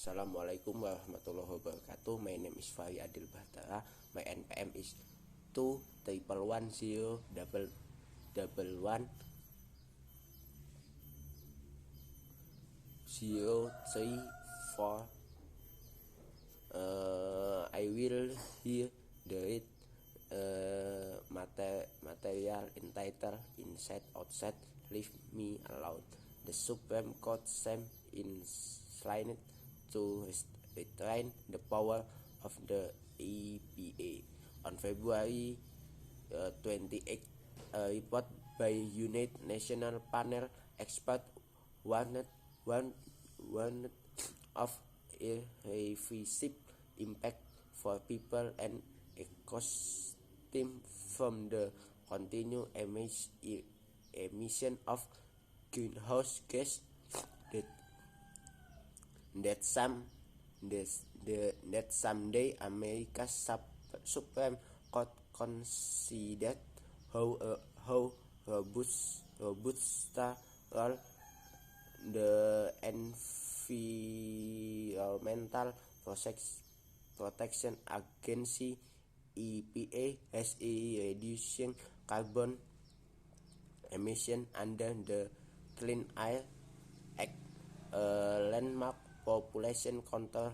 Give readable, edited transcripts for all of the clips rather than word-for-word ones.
Assalamualaikum warahmatullahi wabarakatuh. My name is Fahri Adil Bahtara. My NPM is 21101110334. I will here the read material entitled Inside Outside Leave Me Alone. The Supreme Court seemed inclined to restrain the power of the EPA. On February 28, a report by United Nations panel expert warned of irreversible impact for people and ecosystem from the continued emission of greenhouse gas that someday America's Supreme Court considered how robust role the Environmental Protection Agency EPA has in reducing carbon emission under the Clean Air Act, a landmark population control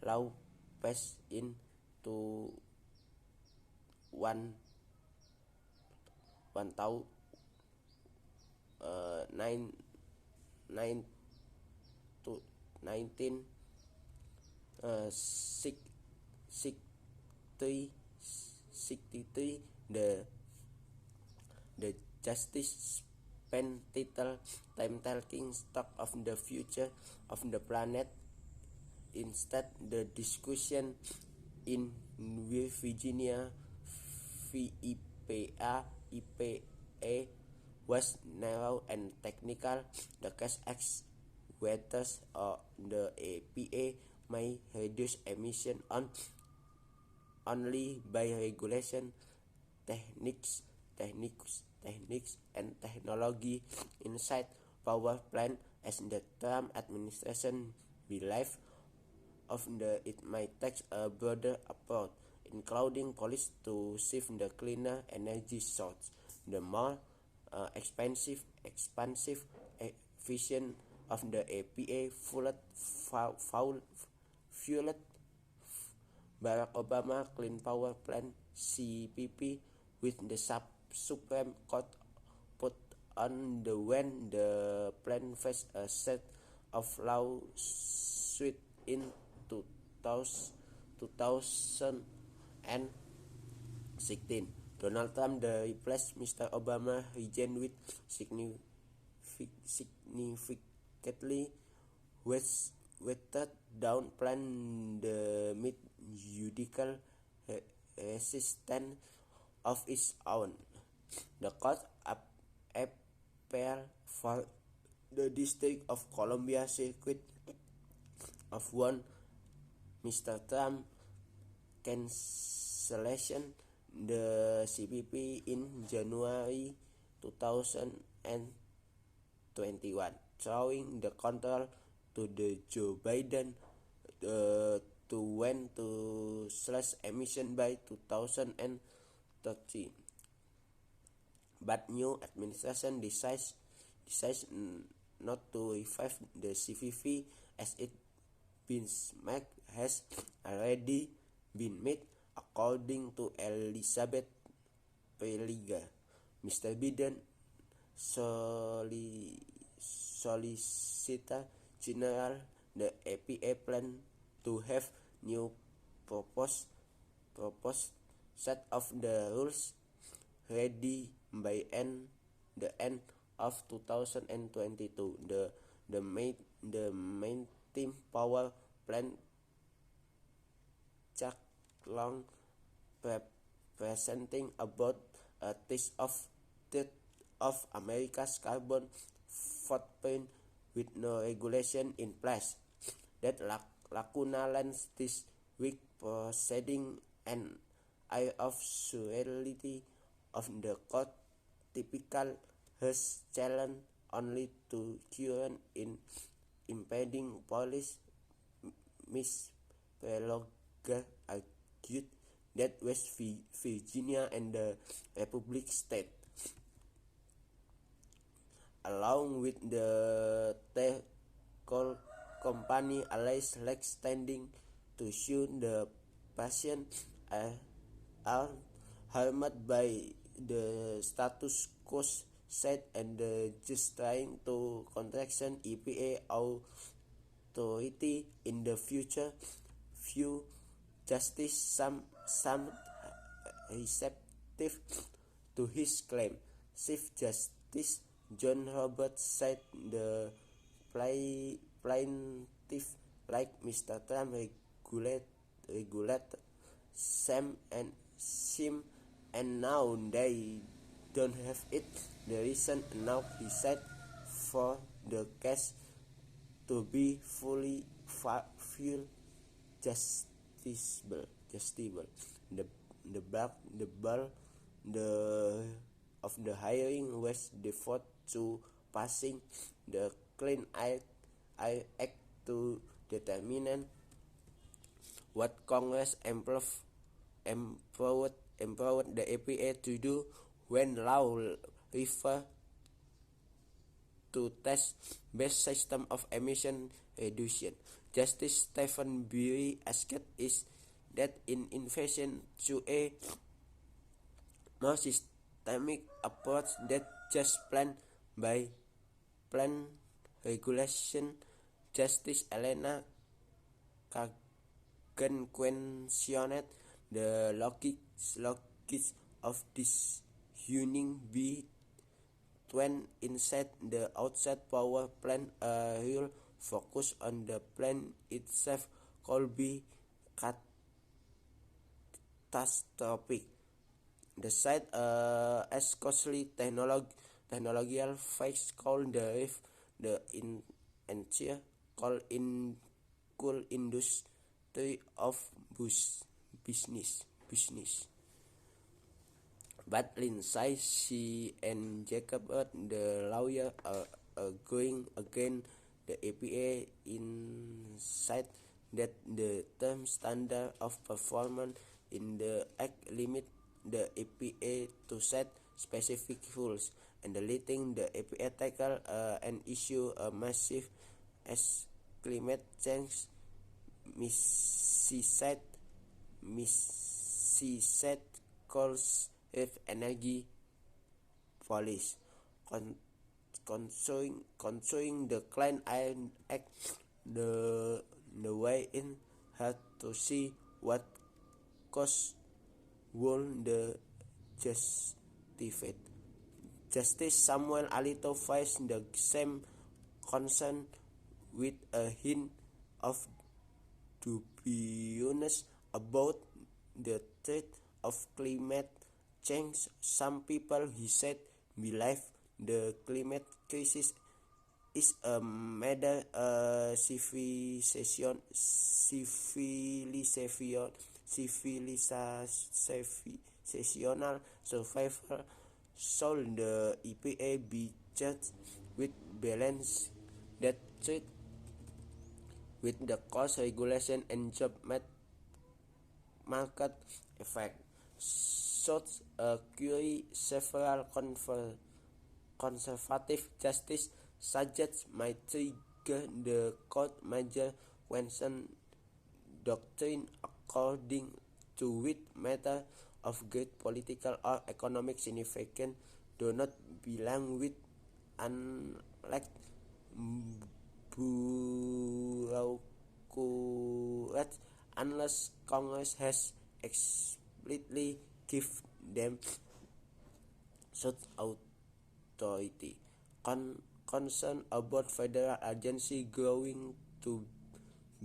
law passed in 1963. The justice spent time taking stock of the future of the planet. Instead, the discussion in Virginia EPA was narrow and technical. The case asked whether the EPA may reduce emissions only by regulation techniques and technology inside power plant, as the Trump administration believed it might take a broader approach, including policies to shift the cleaner energy source. The more expansive vision of the EPA fueled Barack Obama Clean Power Plan (CPP), with the Supreme Court put on the when the plan faced a set of lawsuits in 2016. Donald Trump replaced Mr. Obama's regime with significantly watered down plan that met judicial resistance of its own. The Court of Appeal for the District of Columbia Circuit of warned Mr. Trump cancellation the CPP in January 2021, throwing the control to the Joe Biden to when to slash emission by 2030. But new administration decides not to revive the CPP, as its benchmark has already been met, according to Elizabeth Peliga, Mr. Biden Solicitor General. The EPA plan to have new proposed set of the rules ready by the end of 2022. The main team power plant Chuck Long, representing about a third of America's carbon footprint, with no regulation in place. That lacuna lands this week, proceeding an air of surreality of the court, typical has challenge only to current in impeding police Miss Peloga argued that West Virginia and the Republic State, along with the coal company allies, lack standing to sue the patient, are harmed by the status quo, said, and just trying to contraction EPA authority in the future. Few justice some receptive to his claim. Chief Justice John Roberts said the plaintiff, like Mr. Trump, regulate Sam and Sim, and now they don't have it. The reason enough, he said, for the case to be fully justiciable. The bulk of the hearing was devoted to passing the Clean Air Act to determine what Congress empowered the EPA to do when law refer to test-based system of emission reduction. Justice Stephen Breyer asked is that in innovation to a more systemic approach that just plan regulation. Justice Elena Kagan questioned the logic of this union between inside the outside power plant. A real focus on the plant itself could be catastrophic. The site as costly technological facts called the entire coal industry of business. But Lindsay C. and Jacob, the lawyer, going against the EPA, inside that the term standard of performance in the Act limit the EPA to set specific rules, and letting the EPA tackle and issue a massive as climate change. Missy said calls if energy policy concerning the Clean Air Act, the way in had to see what cost would the justified. Justice Samuel Alito faced the same concern with a hint of dubiousness about the threat of climate change. Some people, he said, believe the climate crisis is a major civilizational survival. Should the EPA be charged with balance that threat with the cost regulation and job market effect? Such a query several conservative justice suggest might trigger the court major question doctrine, according to which matter of great political or economic significance do not belong with unlike bureaucrats unless Congress has explicitly give them such authority. Concern about federal agency growing too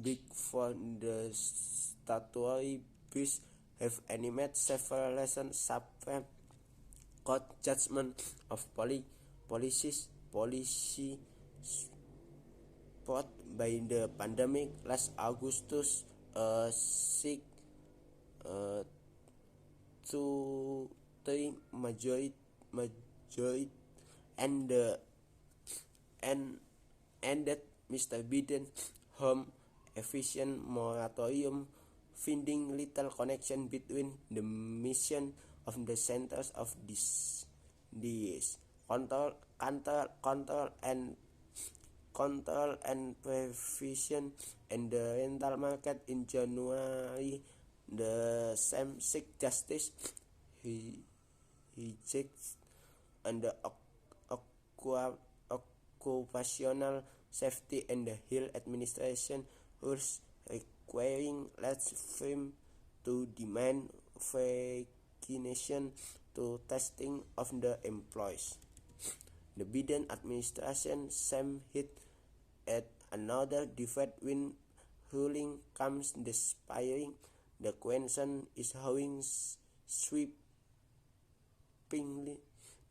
big for the statutory base have animated several recent Supreme Court judgment of policy spot by the pandemic. Last August, to the majority and that Mr. Biden home efficient moratorium, finding little connection between the mission of the centers of this control and prevention and the rental market. In January, the same seek justice, rejects and the occupational safety and the health administration rules requiring large firms to demand vaccination to testing of the employees. The Biden administration same hit at another divide when ruling comes despite the question is how sweepingly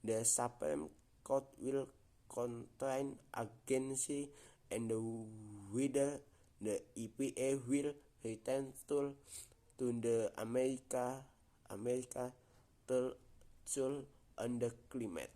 the Supreme Court will contain agency and whether the EPA will return to the America tool on the climate.